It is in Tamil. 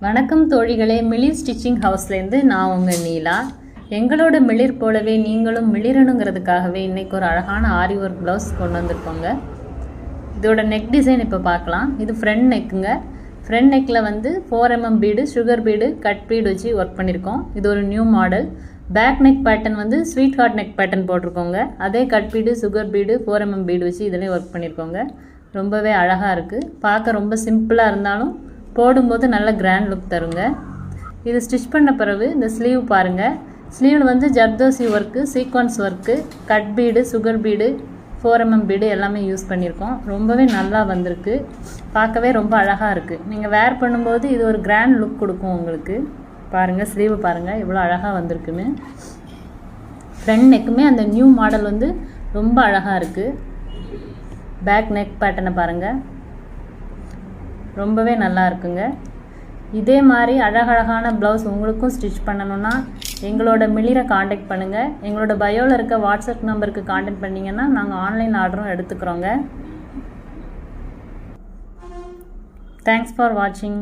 வணக்கம் தோழிகளே, மிளிர் ஸ்டிச்சிங் ஹவுஸ்லேருந்து நான் உங்கள் நீலா. எங்களோட மிளிர் போலவே நீங்களும் மிளிரணுங்கிறதுக்காகவே இன்றைக்கி ஒரு அழகான ஆரி ஒர்க் ப்ளவுஸ் கொண்டு வந்திருக்கோங்க. இதோட நெக் டிசைன் இப்போ பார்க்கலாம். இது ஃப்ரண்ட் நெக்குங்க. ஃப்ரண்ட் நெக்கில் வந்து 4mm bead, sugar bead, cut bead வச்சு ஒர்க் பண்ணியிருக்கோம். இது ஒரு new model. Back neck pattern வந்து ஸ்வீட் ஹார்ட் நெக் பேட்டர்ன் போட்டிருக்கோங்க. அதே cut bead, sugar bead, 4mm bead வச்சு இதிலே ஒர்க் பண்ணியிருக்கோங்க. ரொம்பவே அழகாக இருக்குது. பார்க்க ரொம்ப சிம்பிளாக இருந்தாலும் போடும்போது நல்ல கிராண்ட் லுக் தருங்க. இது ஸ்டிச் பண்ண பிறகு இந்த ஸ்லீவ் பாருங்கள். ஸ்லீவில் வந்து zardozi work, sequins work, cut bead, sugar bead, 4mm bead எல்லாமே யூஸ் பண்ணியிருக்கோம். ரொம்பவே நல்லா வந்திருக்கு. பார்க்கவே ரொம்ப அழகாக இருக்குது. நீங்கள் வேர் பண்ணும்போது இது ஒரு கிராண்ட் லுக் கொடுக்கும் உங்களுக்கு. பாருங்கள், ஸ்லீவ் பாருங்கள் எவ்வளோ அழகாக வந்திருக்குன்னு. ஃப்ரண்ட் நெக்குமே அந்த நியூ மாடல் வந்து ரொம்ப அழகாக இருக்குது. பேக் நெக் பேட்டர்னை பாருங்கள், ரொம்பவே நல்லா இருக்குங்க. இதே மாதிரி அழகழகான ப்ளவுஸ் உங்களுக்கும் ஸ்டிச் பண்ணணுன்னா எங்களோட மிளிரை காண்டாக்ட் பண்ணுங்கள். எங்களோட பயோவில் இருக்க வாட்ஸ்அப் நம்பருக்கு காண்டாக்ட் பண்ணிங்கன்னா நாங்கள் ஆன்லைன் ஆர்டரும் எடுத்துக்கிறோங்க. தேங்க்ஸ் ஃபார் வாட்சிங்.